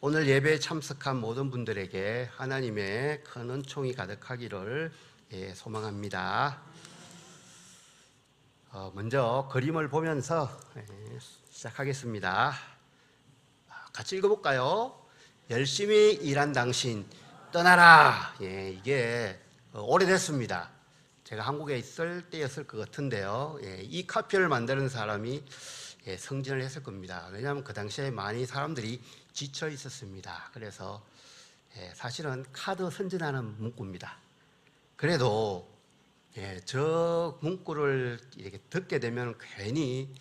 오늘 예배에 참석한 모든 분들에게 하나님의 큰 은총이 가득하기를 소망합니다. 먼저 그림을 보면서 시작하겠습니다. 같이 읽어볼까요? 열심히 일한 당신 떠나라. 이게 오래됐습니다. 제가 한국에 있을 때였을 것 같은데요. 이 카피를 만드는 사람이 승진을 했을 겁니다. 왜냐하면 그 당시에 많이 사람들이 지쳐 있었습니다. 그래서 사실은 카드 선전하는 문구입니다. 그래도 저 문구를 이렇게 듣게 되면 괜히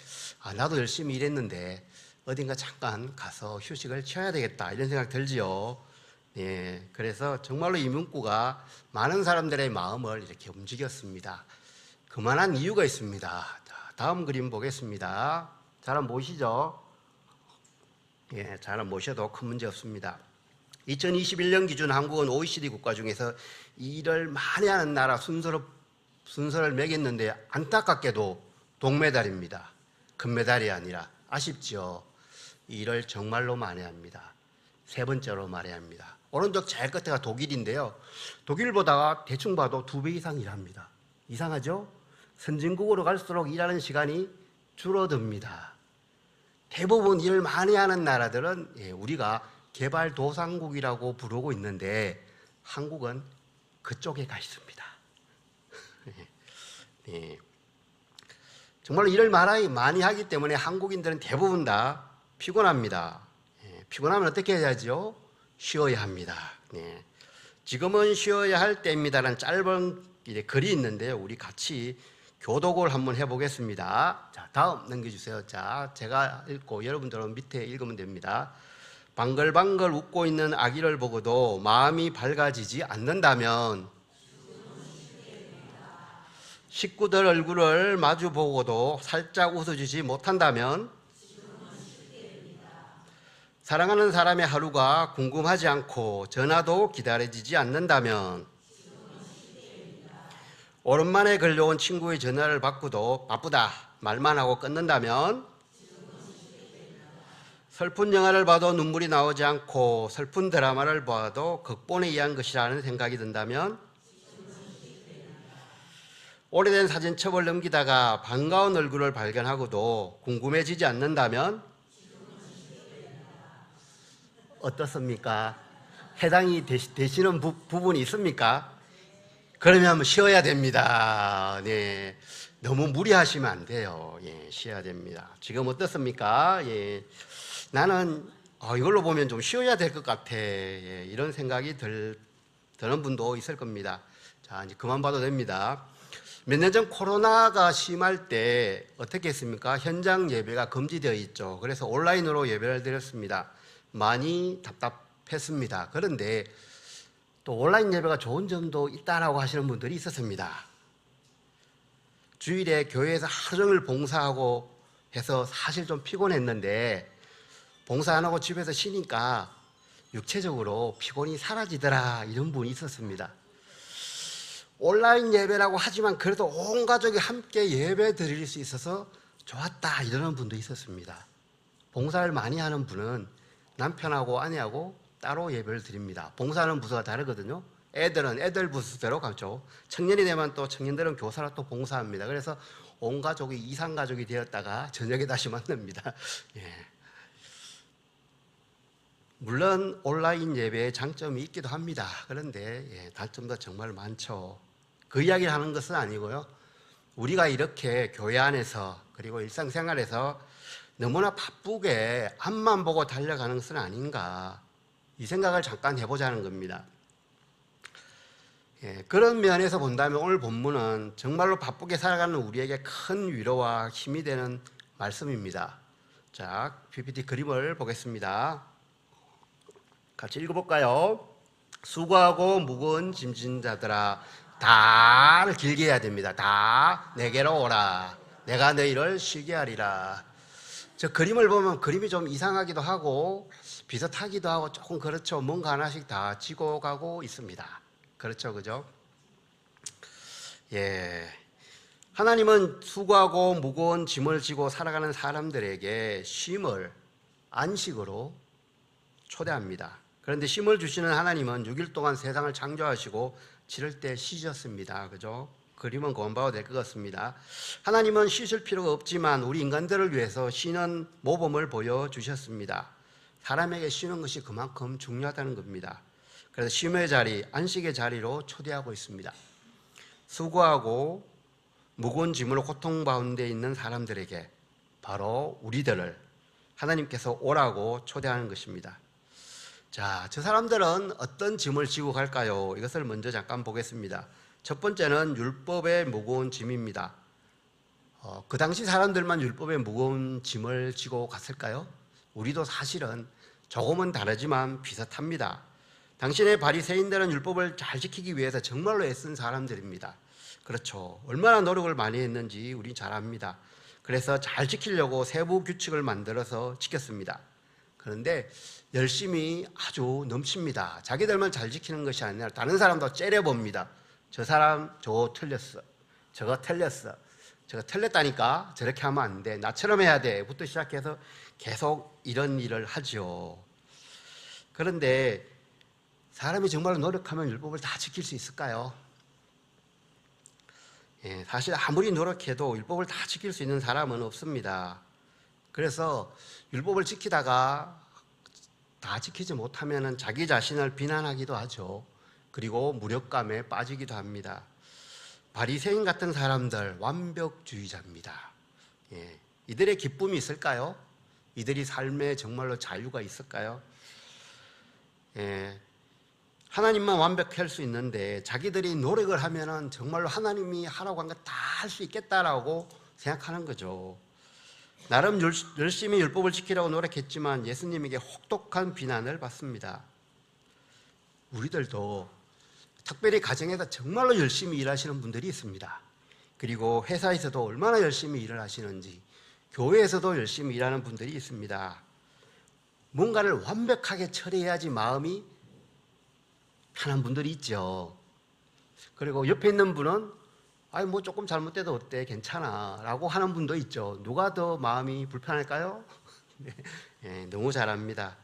나도 열심히 일했는데 어딘가 잠깐 가서 휴식을 취해야 되겠다 이런 생각 들지요. 그래서 정말로 이 문구가 많은 사람들의 마음을 이렇게 움직였습니다. 그만한 이유가 있습니다. 다음 그림 보겠습니다. 잘 안 보이시죠? 잘 안 보셔도 큰 문제 없습니다. 2021년 기준 한국은 OECD 국가 중에서 일을 많이 하는 나라 순서를 매겼는데 안타깝게도 동메달입니다. 금메달이 아니라 아쉽죠. 일을 정말로 많이 합니다. 세 번째로 많이 합니다. 오른쪽 제일 끝에가 독일인데요. 독일보다 대충 봐도 2배 이상 일합니다. 이상하죠? 선진국으로 갈수록 일하는 시간이 줄어듭니다. 대부분 일을 많이 하는 나라들은 우리가 개발도상국이라고 부르고 있는데 한국은 그쪽에 가 있습니다. 정말로 일을 많이 하기 때문에 한국인들은 대부분 다 피곤합니다. 피곤하면 어떻게 해야죠? 쉬어야 합니다. 지금은 쉬어야 할 때입니다라는 짧은 글이 있는데요. 우리 같이 교독을 한번 해보겠습니다. 자, 다음 넘겨주세요. 자, 제가 읽고 여러분들은 밑에 읽으면 됩니다. 방글방글 웃고 있는 아기를 보고도 마음이 밝아지지 않는다면, 식구들 얼굴을 마주 보고도 살짝 웃어주지 못한다면, 사랑하는 사람의 하루가 궁금하지 않고 전화도 기다려지지 않는다면, 오랜만에 걸려온 친구의 전화를 받고도 바쁘다 말만 하고 끊는다면, 슬픈 영화를 봐도 눈물이 나오지 않고 슬픈 드라마를 봐도 극본에 의한 것이라는 생각이 든다면, 오래된 사진첩을 넘기다가 반가운 얼굴을 발견하고도 궁금해지지 않는다면, 어떻습니까? 해당이 되시는 부분이 있습니까? 그러면 쉬어야 됩니다. 너무 무리하시면 안 돼요. 쉬어야 됩니다. 지금 어떻습니까? 나는 이걸로 보면 좀 쉬어야 될 것 같아. 이런 생각이 드는 분도 있을 겁니다. 자, 이제 그만 봐도 됩니다. 몇 년 전 코로나가 심할 때 어떻게 했습니까? 현장 예배가 금지되어 있죠. 그래서 온라인으로 예배를 드렸습니다. 많이 답답했습니다. 그런데 또 온라인 예배가 좋은 점도 있다라고 하시는 분들이 있었습니다. 주일에 교회에서 하루 종일 봉사하고 해서 사실 좀 피곤했는데 봉사 안 하고 집에서 쉬니까 육체적으로 피곤이 사라지더라 이런 분이 있었습니다. 온라인 예배라고 하지만 그래도 온 가족이 함께 예배 드릴 수 있어서 좋았다 이러는 분도 있었습니다. 봉사를 많이 하는 분은 남편하고 아내하고 따로 예배를 드립니다. 봉사하는 부서가 다르거든요. 애들은 애들 부서대로 가죠. 청년이 되면 또 청년들은 교사로 또 봉사합니다. 그래서 온 가족이 이상 가족이 되었다가 저녁에 다시 만납니다. 물론 온라인 예배의 장점이 있기도 합니다. 그런데 단점도 정말 많죠. 그 이야기를 하는 것은 아니고요. 우리가 이렇게 교회 안에서 그리고 일상생활에서 너무나 바쁘게 앞만 보고 달려가는 것은 아닌가 이 생각을 잠깐 해보자는 겁니다. 그런 면에서 본다면 오늘 본문은 정말로 바쁘게 살아가는 우리에게 큰 위로와 힘이 되는 말씀입니다. 자, PPT 그림을 보겠습니다. 같이 읽어볼까요? 수고하고 무거운 짐진 자들아 다를 길게 해야 됩니다. 다 내게로 오라. 내가 너희를 쉬게 하리라. 저 그림을 보면 그림이 좀 이상하기도 하고 비슷하기도 하고 조금 그렇죠. 뭔가 하나씩 다 지고 가고 있습니다. 그렇죠, 그죠? 하나님은 수고하고 무거운 짐을 지고 살아가는 사람들에게 쉼을 안식으로 초대합니다. 그런데 쉼을 주시는 하나님은 6일 동안 세상을 창조하시고 7일 때 쉬셨습니다. 그죠? 그림은 그만 봐도 될 것 같습니다. 하나님은 쉬실 필요가 없지만 우리 인간들을 위해서 쉬는 모범을 보여주셨습니다. 사람에게 쉬는 것이 그만큼 중요하다는 겁니다. 그래서 쉼의 자리, 안식의 자리로 초대하고 있습니다. 수고하고 무거운 짐으로 고통받은 데 있는 사람들에게 바로 우리들을 하나님께서 오라고 초대하는 것입니다. 자, 저 사람들은 어떤 짐을 지고 갈까요? 이것을 먼저 잠깐 보겠습니다. 첫 번째는 율법의 무거운 짐입니다. 그 당시 사람들만 율법의 무거운 짐을 지고 갔을까요? 우리도 사실은 조금은 다르지만 비슷합니다. 당신의 바리새인들은 율법을 잘 지키기 위해서 정말로 애쓴 사람들입니다. 그렇죠. 얼마나 노력을 많이 했는지 우린 잘 압니다. 그래서 잘 지키려고 세부 규칙을 만들어서 지켰습니다. 그런데 열심히 아주 넘칩니다. 자기들만 잘 지키는 것이 아니라 다른 사람도 째려봅니다. 저 사람 저거 틀렸어. 저거 틀렸어. 저거 틀렸다니까 저렇게 하면 안 돼. 나처럼 해야 돼. 부터 시작해서 계속 이런 일을 하죠. 그런데 사람이 정말로 노력하면 율법을 다 지킬 수 있을까요? 사실 아무리 노력해도 율법을 다 지킬 수 있는 사람은 없습니다. 그래서 율법을 지키다가 다 지키지 못하면 자기 자신을 비난하기도 하죠. 그리고 무력감에 빠지기도 합니다. 바리새인 같은 사람들 완벽주의자입니다. 이들의 기쁨이 있을까요? 이들이 삶에 정말로 자유가 있을까요? 하나님만 완벽할 수 있는데 자기들이 노력을 하면은 정말로 하나님이 하라고 한 거 다 할 수 있겠다라고 생각하는 거죠. 나름 열심히 율법을 지키려고 노력했지만 예수님에게 혹독한 비난을 받습니다. 우리들도 특별히 가정에서 정말로 열심히 일하시는 분들이 있습니다. 그리고 회사에서도 얼마나 열심히 일을 하시는지, 교회에서도 열심히 일하는 분들이 있습니다. 뭔가를 완벽하게 처리해야지 마음이 편한 분들이 있죠. 그리고 옆에 있는 분은 아니 뭐 조금 잘못돼도 어때 괜찮아 라고 하는 분도 있죠. 누가 더 마음이 불편할까요? 네, 너무 잘합니다.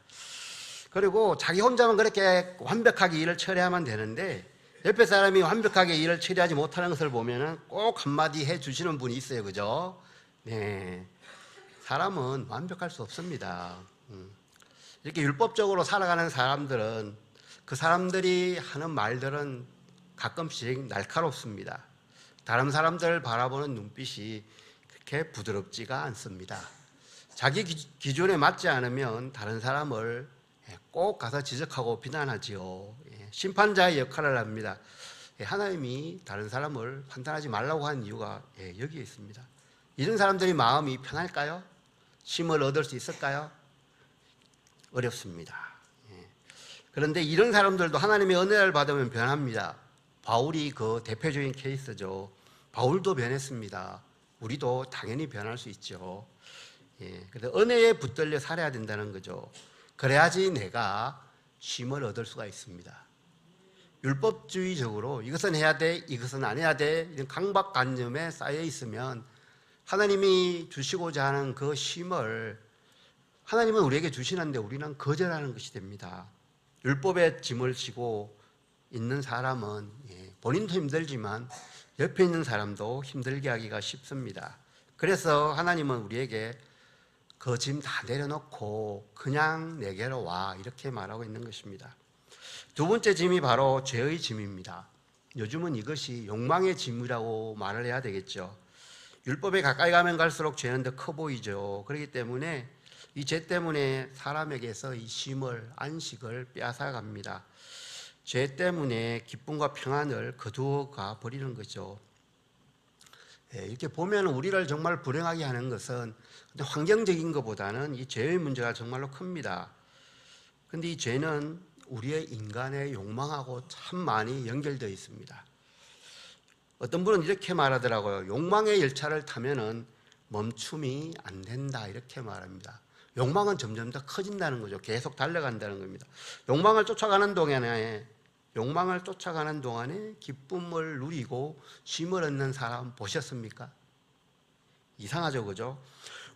그리고 자기 혼자만 그렇게 완벽하게 일을 처리하면 되는데 옆에 사람이 완벽하게 일을 처리하지 못하는 것을 보면은 꼭 한마디 해주시는 분이 있어요. 그죠? 네, 사람은 완벽할 수 없습니다. 이렇게 율법적으로 살아가는 사람들은 그 사람들이 하는 말들은 가끔씩 날카롭습니다. 다른 사람들을 바라보는 눈빛이 그렇게 부드럽지가 않습니다. 자기 기준에 맞지 않으면 다른 사람을 꼭 가서 지적하고 비난하지요. 심판자의 역할을 합니다. 하나님이 다른 사람을 판단하지 말라고 한 이유가 여기에 있습니다. 이런 사람들이 마음이 편할까요? 쉼을 얻을 수 있을까요? 어렵습니다. 그런데 이런 사람들도 하나님의 은혜를 받으면 변합니다. 바울이 그 대표적인 케이스죠. 바울도 변했습니다. 우리도 당연히 변할 수 있죠. 그래서 은혜에 붙들려 살아야 된다는 거죠. 그래야지 내가 쉼을 얻을 수가 있습니다. 율법주의적으로 이것은 해야 돼, 이것은 안 해야 돼, 이런 강박관념에 쌓여 있으면 하나님이 주시고자 하는 그 쉼을 하나님은 우리에게 주시는데 우리는 거절하는 것이 됩니다. 율법의 짐을 지고 있는 사람은 본인도 힘들지만 옆에 있는 사람도 힘들게 하기가 쉽습니다. 그래서 하나님은 우리에게 그 짐 다 내려놓고 그냥 내게로 와 이렇게 말하고 있는 것입니다. 두 번째 짐이 바로 죄의 짐입니다. 요즘은 이것이 욕망의 짐이라고 말을 해야 되겠죠. 율법에 가까이 가면 갈수록 죄는 더 커 보이죠. 그렇기 때문에 이 죄 때문에 사람에게서 이 쉼을, 안식을 빼앗아갑니다. 죄 때문에 기쁨과 평안을 거두어가 버리는 거죠. 이렇게 보면 우리를 정말 불행하게 하는 것은 환경적인 것보다는 이 죄의 문제가 정말로 큽니다. 그런데 이 죄는 우리의 인간의 욕망하고 참 많이 연결되어 있습니다. 어떤 분은 이렇게 말하더라고요. 욕망의 열차를 타면은 멈춤이 안 된다 이렇게 말합니다. 욕망은 점점 더 커진다는 거죠. 계속 달려간다는 겁니다. 욕망을 쫓아가는 동안에 기쁨을 누리고 쉼을 얻는 사람 보셨습니까? 이상하죠, 그죠?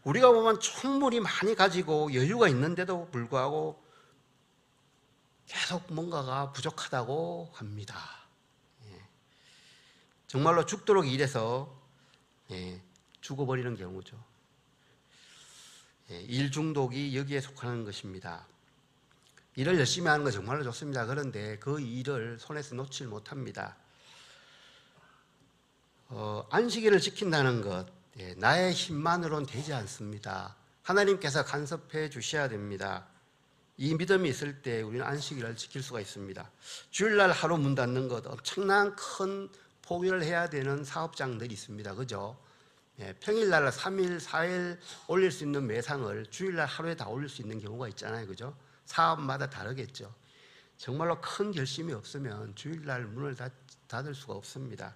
우리가 보면 충분히 많이 가지고 여유가 있는데도 불구하고 계속 뭔가가 부족하다고 합니다. 정말로 죽도록 일해서 죽어버리는 경우죠. 일 중독이 여기에 속하는 것입니다. 일을 열심히 하는 건 정말로 좋습니다. 그런데 그 일을 손에서 놓질 못합니다. 안식일을 지킨다는 것, 나의 힘만으로는 되지 않습니다. 하나님께서 간섭해 주셔야 됩니다. 이 믿음이 있을 때 우리는 안식일을 지킬 수가 있습니다. 주일날 하루 문 닫는 것, 엄청난 큰 포기를 해야 되는 사업장들이 있습니다. 그죠? 평일날 3일, 4일 올릴 수 있는 매상을 주일날 하루에 다 올릴 수 있는 경우가 있잖아요. 그죠? 사업마다 다르겠죠. 정말로 큰 결심이 없으면 주일날 문을 닫을 수가 없습니다.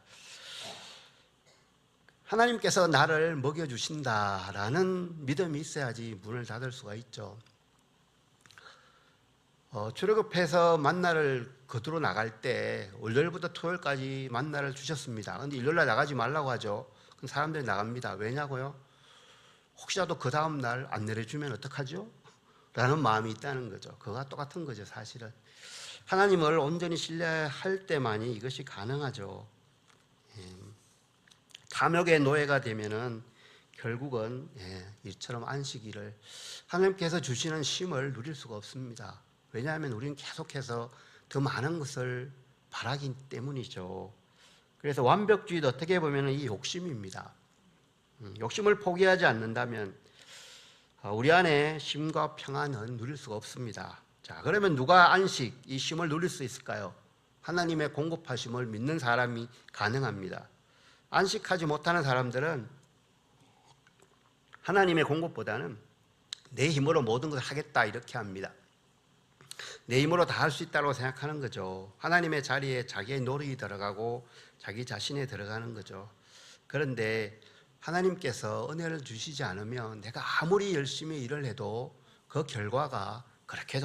하나님께서 나를 먹여주신다라는 믿음이 있어야지 문을 닫을 수가 있죠. 출애굽해서 만나를 거두러 나갈 때 월요일부터 토요일까지 만나를 주셨습니다. 그런데 일요일날 나가지 말라고 하죠. 그럼 사람들이 나갑니다. 왜냐고요? 혹시라도 그 다음날 안 내려주면 어떡하죠? 라는 마음이 있다는 거죠. 그거와 똑같은 거죠. 사실은 하나님을 온전히 신뢰할 때만이 이것이 가능하죠. 탐욕의 노예가 되면은 결국은 이처럼 안식일을 하나님께서 주시는 쉼을 누릴 수가 없습니다. 왜냐하면 우리는 계속해서 더 많은 것을 바라기 때문이죠. 그래서 완벽주의도 어떻게 보면 이 욕심입니다. 욕심을 포기하지 않는다면 우리 안에 쉼과 평안은 누릴 수가 없습니다. 자, 그러면 누가 안식, 이 쉼을 누릴 수 있을까요? 하나님의 공급하심을 믿는 사람이 가능합니다. 안식하지 못하는 사람들은 하나님의 공급보다는 내 힘으로 모든 것을 하겠다 이렇게 합니다. 내 힘으로 다 할 수 있다고 생각하는 거죠. 하나님의 자리에 자기의 노력이 들어가고 자기 자신에 들어가는 거죠. 그런데 하나님께서 은혜를 주시지 않으면 내가 아무리 열심히 일을 해도 그 결과가 그렇게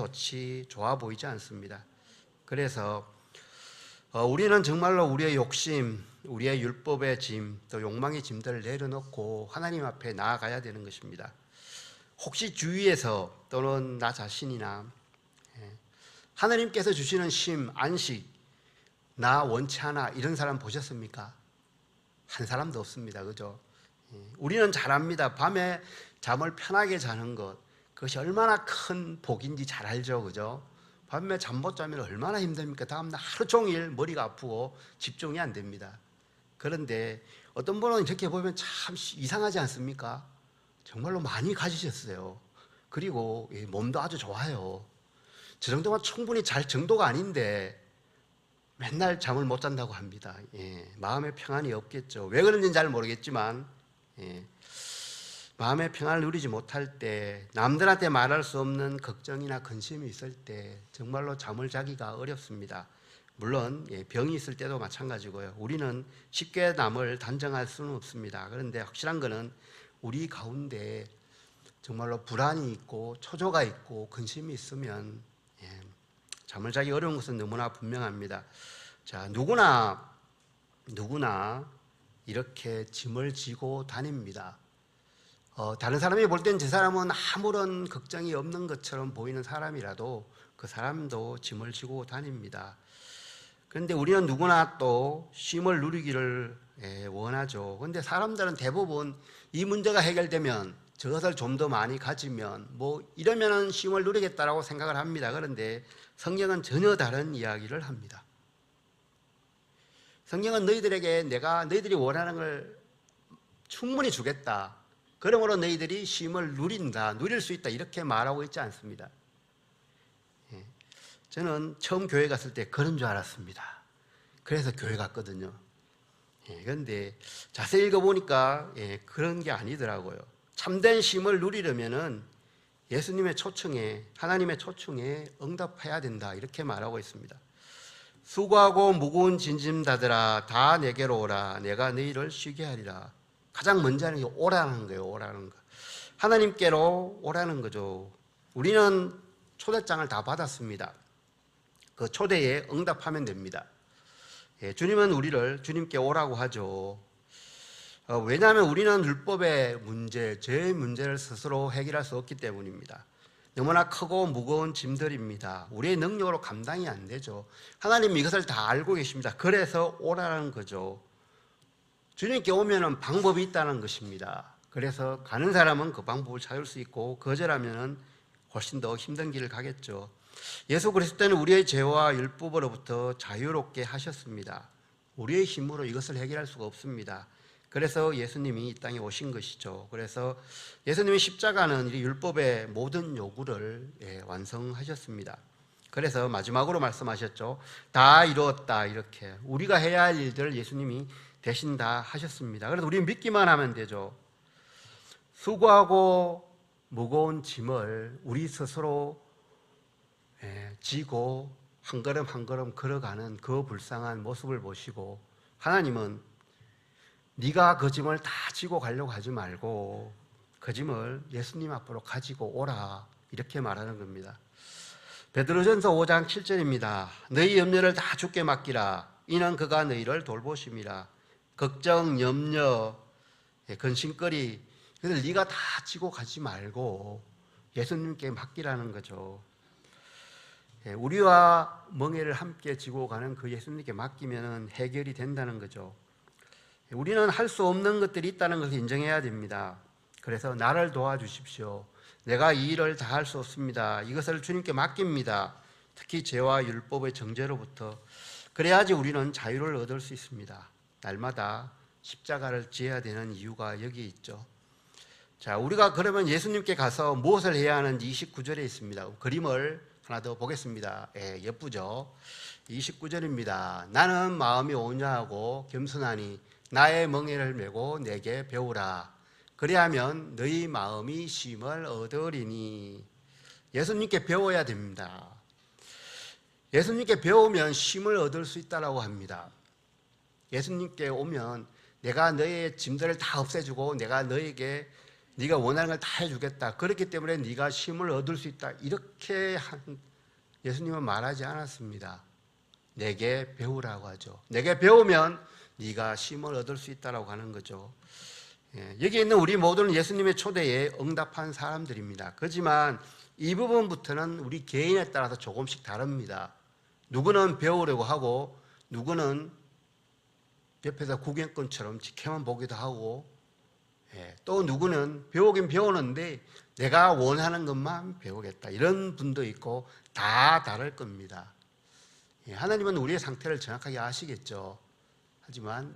좋아 보이지 않습니다. 그래서 우리는 정말로 우리의 욕심, 우리의 율법의 짐, 또 욕망의 짐들을 내려놓고 하나님 앞에 나아가야 되는 것입니다. 혹시 주위에서 또는 나 자신이나 하나님께서 주시는 쉼, 안식, 나 원치 않아 이런 사람 보셨습니까? 한 사람도 없습니다. 그죠? 우리는 잘 압니다. 밤에 잠을 편하게 자는 것, 그것이 얼마나 큰 복인지 잘 알죠. 그죠? 밤에 잠 못 자면 얼마나 힘듭니까? 다음날 하루 종일 머리가 아프고 집중이 안 됩니다. 그런데 어떤 분은 이렇게 보면 참 이상하지 않습니까? 정말로 많이 가지셨어요. 그리고 몸도 아주 좋아요. 저 정도면 충분히 잘 정도가 아닌데 맨날 잠을 못 잔다고 합니다. 마음의 평안이 없겠죠. 왜 그런지는 잘 모르겠지만 마음의 평안을 누리지 못할 때, 남들한테 말할 수 없는 걱정이나 근심이 있을 때 정말로 잠을 자기가 어렵습니다. 물론 병이 있을 때도 마찬가지고요. 우리는 쉽게 남을 단정할 수는 없습니다. 그런데 확실한 것은 우리 가운데 정말로 불안이 있고 초조가 있고 근심이 있으면 잠을 자기 어려운 것은 너무나 분명합니다. 자, 누구나 이렇게 짐을 지고 다닙니다. 다른 사람이 볼 땐 저 사람은 아무런 걱정이 없는 것처럼 보이는 사람이라도 그 사람도 짐을 지고 다닙니다. 그런데 우리는 누구나 또 쉼을 누리기를 원하죠. 그런데 사람들은 대부분 이 문제가 해결되면 저것을 좀 더 많이 가지면 이러면은 쉼을 누리겠다라고 생각을 합니다. 그런데 성경은 전혀 다른 이야기를 합니다. 성경은 너희들에게 내가 너희들이 원하는 걸 충분히 주겠다. 그러므로 너희들이 쉼을 누릴 수 있다. 이렇게 말하고 있지 않습니다. 저는 처음 교회 갔을 때 그런 줄 알았습니다. 그래서 교회 갔거든요. 그런데 자세히 읽어보니까 그런 게 아니더라고요. 참된 쉼을 누리려면은 예수님의 초청에, 하나님의 초청에 응답해야 된다. 이렇게 말하고 있습니다. 수고하고 무거운 짐진다들아 다 내게로 오라. 내가 너희를 쉬게 하리라. 가장 먼저 하는 게 오라는 거예요. 오라는 거. 하나님께로 오라는 거죠. 우리는 초대장을 다 받았습니다. 그 초대에 응답하면 됩니다. 주님은 우리를 주님께 오라고 하죠. 왜냐하면 우리는 율법의 문제, 죄의 문제를 스스로 해결할 수 없기 때문입니다. 너무나 크고 무거운 짐들입니다. 우리의 능력으로 감당이 안 되죠. 하나님이 이것을 다 알고 계십니다. 그래서 오라는 거죠. 주님께 오면은 방법이 있다는 것입니다. 그래서 가는 사람은 그 방법을 찾을 수 있고 거절하면은 훨씬 더 힘든 길을 가겠죠. 예수 그리스도는 우리의 죄와 율법으로부터 자유롭게 하셨습니다. 우리의 힘으로 이것을 해결할 수가 없습니다. 그래서 예수님이 이 땅에 오신 것이죠. 그래서 예수님의 십자가는 이 율법의 모든 요구를 완성하셨습니다. 그래서 마지막으로 말씀하셨죠. 다 이루었다, 이렇게. 우리가 해야 할 일들을 예수님이 대신 다 하셨습니다. 그래서 우리는 믿기만 하면 되죠. 수고하고 무거운 짐을 우리 스스로 지고 한 걸음 한 걸음 걸어가는 그 불쌍한 모습을 보시고 하나님은 네가 그 짐을 다 지고 가려고 하지 말고 그 짐을 예수님 앞으로 가지고 오라, 이렇게 말하는 겁니다. 베드로전서 5장 7절입니다. 너희 염려를 다 주께 맡기라. 이는 그가 너희를 돌보심이라. 걱정, 염려, 근심거리, 그래서 네가 다 지고 가지 말고 예수님께 맡기라는 거죠. 우리와 멍에를 함께 지고 가는 그 예수님께 맡기면 해결이 된다는 거죠. 우리는 할 수 없는 것들이 있다는 것을 인정해야 됩니다. 그래서 나를 도와주십시오. 내가 이 일을 다 할 수 없습니다. 이것을 주님께 맡깁니다. 특히 죄와 율법의 정죄로부터. 그래야지 우리는 자유를 얻을 수 있습니다. 날마다 십자가를 지어야 되는 이유가 여기 있죠. 자, 우리가 그러면 예수님께 가서 무엇을 해야 하는지 29절에 있습니다. 그림을 하나 더 보겠습니다. 예쁘죠? 29절입니다. 나는 마음이 온유하고 겸손하니 나의 멍에를 메고 내게 배우라. 그리하면 너희 마음이 쉼을 얻으리니. 예수님께 배워야 됩니다. 예수님께 배우면 쉼을 얻을 수 있다고 합니다. 예수님께 오면 내가 너의 짐들을 다 없애주고 내가 너에게 네가 원하는 걸 다 해주겠다. 그렇기 때문에 네가 쉼을 얻을 수 있다. 이렇게 예수님은 말하지 않았습니다. 내게 배우라고 하죠. 내게 배우면 네가 쉼을 얻을 수 있다고 하는 거죠. 여기 있는 우리 모두는 예수님의 초대에 응답한 사람들입니다. 그렇지만 이 부분부터는 우리 개인에 따라서 조금씩 다릅니다. 누구는 배우려고 하고 누구는 옆에서 구경꾼처럼 지켜만 보기도 하고 또 누구는 배우긴 배우는데 내가 원하는 것만 배우겠다, 이런 분도 있고 다 다를 겁니다. 하나님은 우리의 상태를 정확하게 아시겠죠. 하지만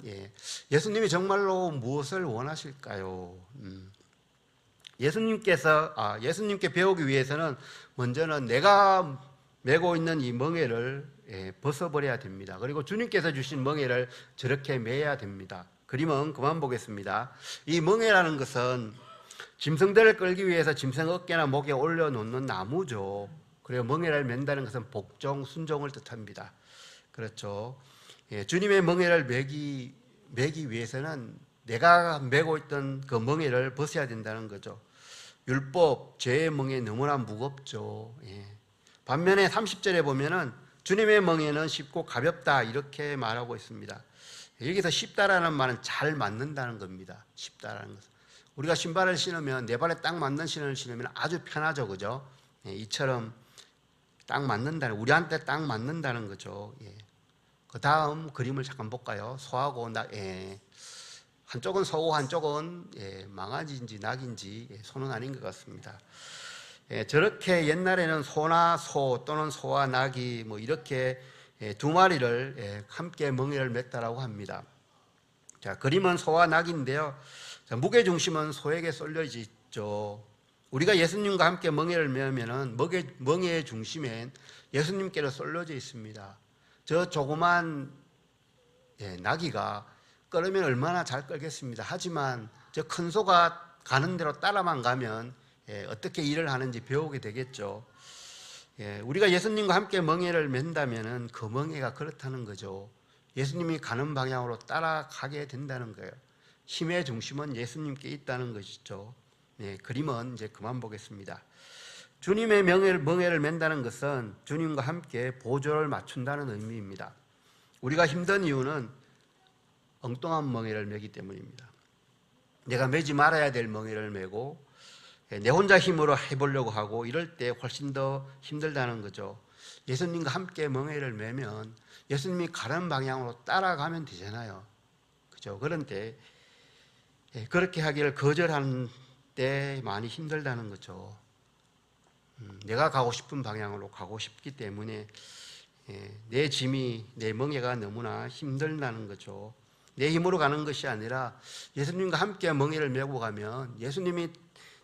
예수님이 정말로 무엇을 원하실까요? 예수님께 배우기 위해서는 먼저는 내가 메고 있는 이 멍에를 벗어버려야 됩니다. 그리고 주님께서 주신 멍에를 저렇게 매야 됩니다. 그림은 그만 보겠습니다. 이 멍에라는 것은 짐승들을 끌기 위해서 짐승 어깨나 목에 올려놓는 나무죠. 그리고 멍에를 맨다는 것은 복종, 순종을 뜻합니다. 그렇죠. 주님의 멍에를 매기 위해서는 내가 메고 있던 그 멍에를 벗어야 된다는 거죠. 율법, 죄의 멍에 너무나 무겁죠. 반면에 30절에 보면은 주님의 멍에는 쉽고 가볍다, 이렇게 말하고 있습니다. 여기서 쉽다라는 말은 잘 맞는다는 겁니다. 쉽다라는 것은. 우리가 신발을 신으면 내 발에 딱 맞는 신을 신으면 아주 편하죠. 그죠? 이처럼 딱 맞는다는, 우리한테 딱 맞는다는 거죠. 그 다음 그림을 잠깐 볼까요? 소하고 한쪽은 소고 한쪽은 망아지인지 낙인지 소는 아닌 것 같습니다. 저렇게 옛날에는 소나 소 또는 소와 낙이 이렇게 두 마리를 함께 멍에를 맸다라고 합니다. 자, 그림은 소와 낙인데요. 자, 무게 중심은 소에게 쏠려 있죠. 우리가 예수님과 함께 멍에를 메면은 멍에의 중심엔 예수님께로 쏠려져 있습니다. 저 조그만 나귀가 끌으면 얼마나 잘 끌겠습니다. 하지만 저 큰 소가 가는 대로 따라만 가면 어떻게 일을 하는지 배우게 되겠죠. 우리가 예수님과 함께 멍에를 맨다면은 그 멍에가 그렇다는 거죠. 예수님이 가는 방향으로 따라가게 된다는 거예요. 힘의 중심은 예수님께 있다는 것이죠. 그림은 이제 그만 보겠습니다. 주님의 멍에를 맨다는 것은 주님과 함께 보조를 맞춘다는 의미입니다. 우리가 힘든 이유는 엉뚱한 멍에를 메기 때문입니다. 내가 메지 말아야 될 멍에를 메고 내 혼자 힘으로 해보려고 하고 이럴 때 훨씬 더 힘들다는 거죠. 예수님과 함께 멍에를 매면 예수님이 가는 방향으로 따라가면 되잖아요. 그죠? 그런데 그렇게 하기를 거절하는 때 많이 힘들다는 거죠. 내가 가고 싶은 방향으로 가고 싶기 때문에 내 짐이, 내 멍에가 너무나 힘들다는 거죠. 내 힘으로 가는 것이 아니라 예수님과 함께 멍에를 메고 가면 예수님이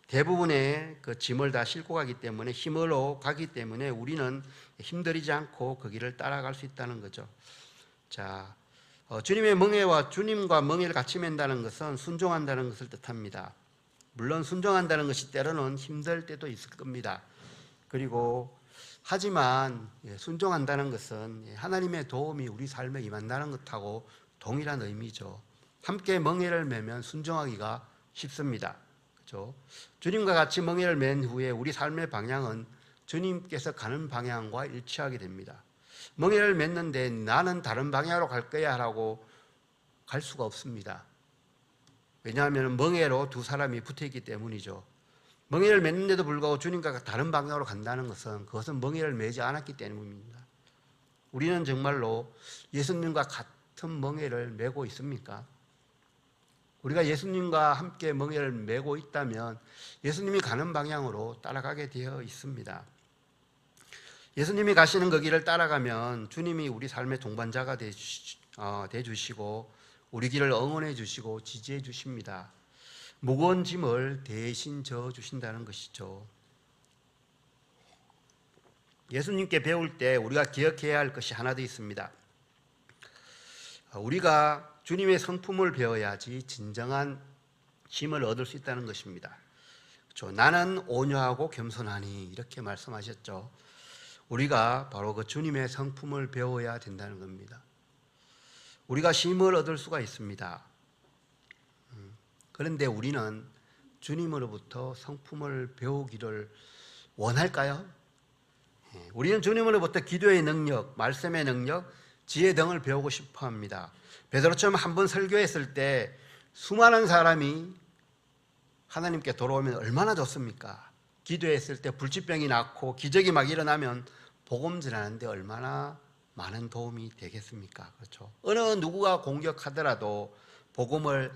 대부분의 그 짐을 다 싣고 가기 때문에 힘으로 가기 때문에 우리는 힘들이지 않고 그 길을 따라갈 수 있다는 거죠. 자, 주님의 멍에와 주님과 멍에를 같이 맨다는 것은 순종한다는 것을 뜻합니다. 물론 순종한다는 것이 때로는 힘들 때도 있을 겁니다. 그리고 하지만 순종한다는 것은 하나님의 도움이 우리 삶에 임한다는 것하고 동일한 의미죠. 함께 멍에를 매면 순종하기가 쉽습니다. 그렇죠? 주님과 같이 멍에를 맨 후에 우리 삶의 방향은 주님께서 가는 방향과 일치하게 됩니다. 멍에를 맸는데 나는 다른 방향으로 갈 거야 라고 갈 수가 없습니다. 왜냐하면 멍에로 두 사람이 붙어있기 때문이죠. 멍에를 맸는데도 불구하고 주님과 다른 방향으로 간다는 것은 그것은 멍에를 매지 않았기 때문입니다. 우리는 정말로 예수님과 같은 멍에를 메고 있습니까? 우리가 예수님과 함께 멍에를 메고 있다면 예수님이 가는 방향으로 따라가게 되어 있습니다. 예수님이 가시는 그 길을 따라가면 주님이 우리 삶의 동반자가 되주시고 우리 길을 응원해 주시고 지지해 주십니다. 무거운 짐을 대신 져 주신다는 것이죠. 예수님께 배울 때 우리가 기억해야 할 것이 하나 더 있습니다. 우리가 주님의 성품을 배워야지 진정한 힘을 얻을 수 있다는 것입니다. 그렇죠? 나는 온유하고 겸손하니 이렇게 말씀하셨죠. 우리가 바로 그 주님의 성품을 배워야 된다는 겁니다. 우리가 힘을 얻을 수가 있습니다. 그런데 우리는 주님으로부터 성품을 배우기를 원할까요? 우리는 주님으로부터 기도의 능력, 말씀의 능력, 지혜 등을 배우고 싶어 합니다. 베드로처럼 한번 설교했을 때 수많은 사람이 하나님께 돌아오면 얼마나 좋습니까? 기도했을 때 불치병이 낫고 기적이 막 일어나면 복음 전하는데 얼마나 많은 도움이 되겠습니까? 그렇죠? 어느 누구가 공격하더라도 복음을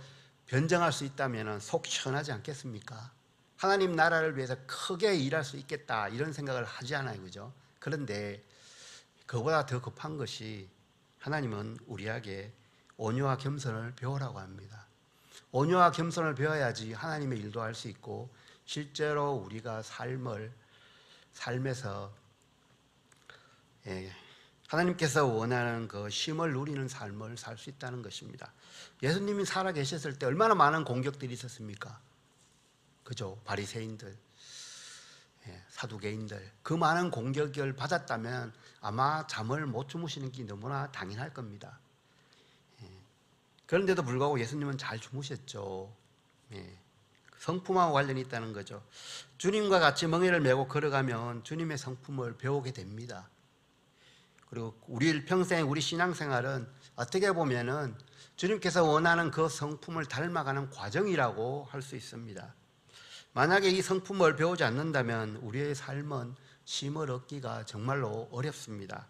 변정할 수 있다면 속 시원하지 않겠습니까? 하나님 나라를 위해서 크게 일할 수 있겠다 이런 생각을 하지 않아요, 그죠? 그런데 그보다 더 급한 것이 하나님은 우리에게 온유와 겸손을 배우라고 합니다. 온유와 겸손을 배워야지 하나님의 일도 할 수 있고 실제로 우리가 삶에서 하나님께서 원하는 그 쉼을 누리는 삶을 살 수 있다는 것입니다. 예수님이 살아 계셨을 때 얼마나 많은 공격들이 있었습니까? 그죠? 바리새인들, 사두개인들 그 많은 공격을 받았다면 아마 잠을 못 주무시는 게 너무나 당연할 겁니다. 그런데도 불구하고 예수님은 잘 주무셨죠. 성품하고 관련이 있다는 거죠. 주님과 같이 멍에를 메고 걸어가면 주님의 성품을 배우게 됩니다. 그리고 우리 평생 우리 신앙생활은 어떻게 보면은 주님께서 원하는 그 성품을 닮아가는 과정이라고 할 수 있습니다. 만약에 이 성품을 배우지 않는다면 우리의 삶은 쉼을 얻기가 정말로 어렵습니다.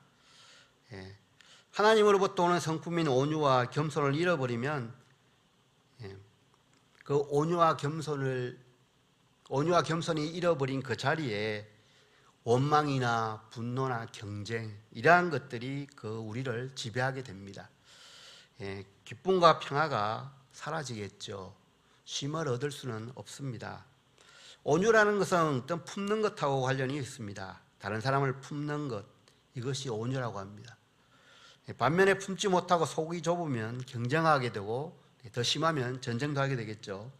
하나님으로부터 오는 성품인 온유와 겸손을 잃어버리면 그 온유와 겸손이 잃어버린 그 자리에 원망이나 분노나 경쟁 이러한 것들이 우리를 지배하게 됩니다. 기쁨과 평화가 사라지겠죠. 쉼을 얻을 수는 없습니다. 온유라는 것은 어떤 품는 것하고 관련이 있습니다. 다른 사람을 품는 것, 이것이 온유라고 합니다. 반면에 품지 못하고 속이 좁으면 경쟁하게 되고 더 심하면 전쟁도 하게 되겠죠.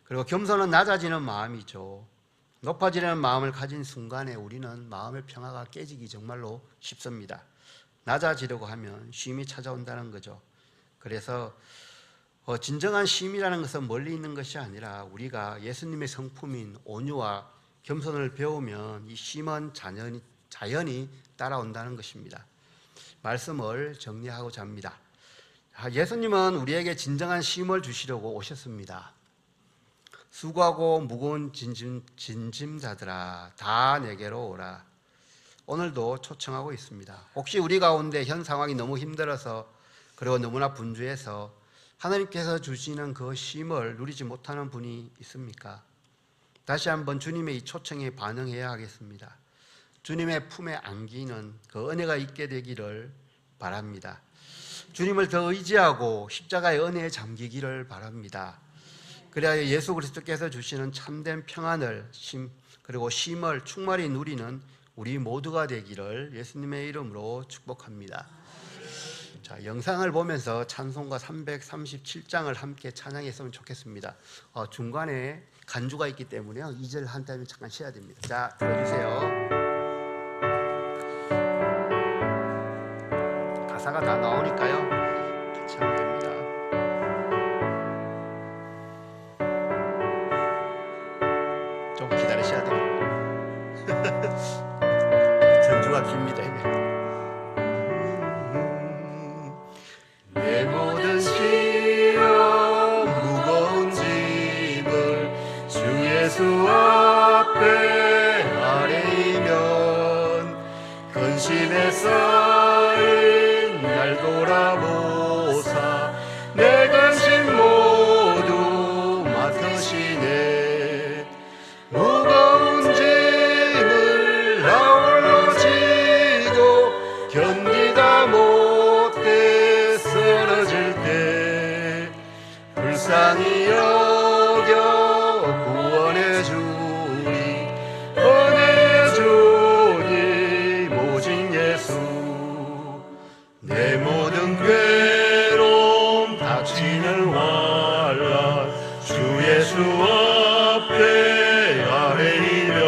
그리고 겸손은 낮아지는 마음이죠. 높아지는 마음을 가진 순간에 우리는 마음의 평화가 깨지기 정말로 쉽습니다. 낮아지려고 하면 쉼이 찾아온다는 거죠. 그래서 진정한 쉼이라는 것은 멀리 있는 것이 아니라 우리가 예수님의 성품인 온유와 겸손을 배우면 이 쉼은 자연히 따라온다는 것입니다. 말씀을 정리하고자 합니다. 예수님은 우리에게 진정한 쉼을 주시려고 오셨습니다. 수고하고 무거운 짐짐자들아 다 내게로 오라. 오늘도 초청하고 있습니다. 혹시 우리 가운데 현 상황이 너무 힘들어서 그리고 너무나 분주해서 하나님께서 주시는 그 쉼을 누리지 못하는 분이 있습니까? 다시 한번 주님의 이 초청에 반응해야 하겠습니다. 주님의 품에 안기는 그 은혜가 있게 되기를 바랍니다. 주님을 더 의지하고 십자가의 은혜에 잠기기를 바랍니다. 그래야 예수 그리스도께서 주시는 참된 평안을 그리고 쉼을 충만히 누리는 우리 모두가 되기를 예수님의 이름으로 축복합니다. 자, 영상을 보면서 찬송가 337장을 함께 찬양했으면 좋겠습니다. 중간에 간주가 있기 때문에요. 2절 한 타임 잠깐 쉬어야 됩니다. 자, 들어주세요. 가사가 다 나오니까요. 같이 하면 됩니다. 좀 기다리셔야 돼요. 전주가 깁니다. 내 모든 시험 무거운 짐을 주 예수 앞에 아뢰이면 근심에 쌓인 날 돌아보사 내 근심 모두 맡으시네. 무거운 짐을 나 홀로 지고 견디다 못해 쓰러질 때 불쌍히 여겨 구원해 주리. 은혜의 주님 오직 예수. 내 모든 괴로움 닥치는 환란 주 예수 앞에 아뢰이면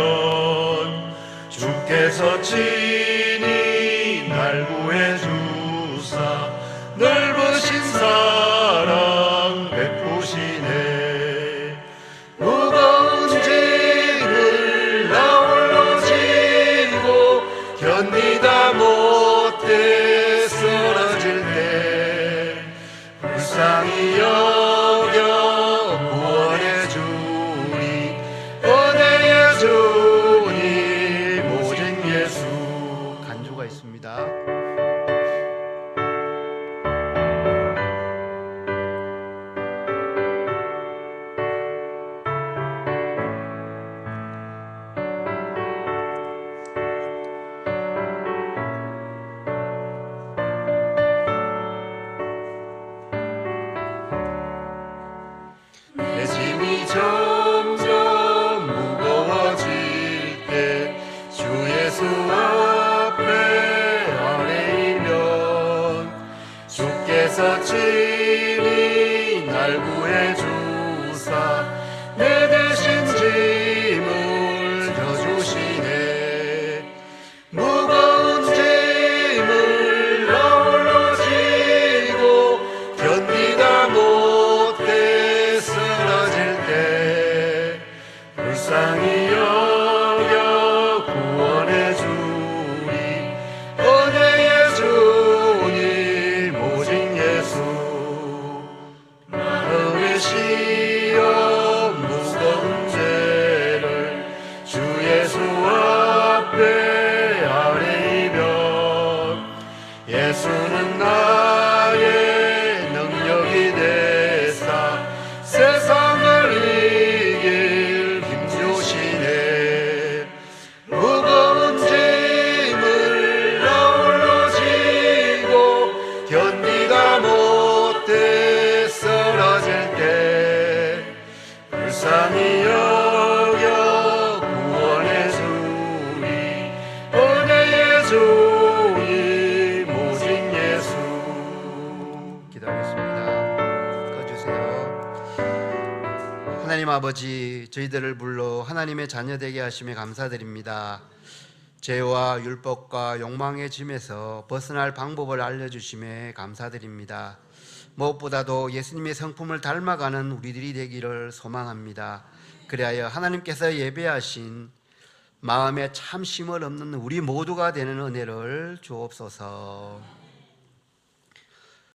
주께서 친히 날 구해 주사 넓으신 사랑 베푸시네. 무거운 짐을 나 홀로 지고 견디다 못해 쓰러질 때 불쌍히 여겨 구원해 주리. 은혜의 주님 오직 예수. 간주가 있습니다. 내 짐이 점점 무거워질 때 주 예수 앞에 아뢰이면 주께서 친히 날 구해 주사 내 대신 짐을 져주시네. 무거운 짐을 나 홀로 지고 견디다 못해 쓰러질 때 불쌍히 여겨 구원해 주리. 은혜의 주님 오직 예수. 마음의 시험 무거운 죄를 주 예수 앞에 아뢰이면 예수는 나의 능력이 되사 세상을 이길 힘 주시네. 무거운 짐을 나 홀로 지고 견디다 못해 쓰러질 때 불쌍히 여겨 구원해 주리. 은혜의 주님 오직 예수. 기도하겠습니다. 꺼주세요. 하나님 아버지, 저희들을 불러 하나님의 자녀 되게 하심에 감사드립니다. 죄와 율법과 욕망의 짐에서 벗어날 방법을 알려주심에 감사드립니다. 무엇보다도 예수님의 성품을 닮아가는 우리들이 되기를 소망합니다. 그리하여 하나님께서 예배하신 마음에 참 쉼을 없는 우리 모두가 되는 은혜를 주옵소서.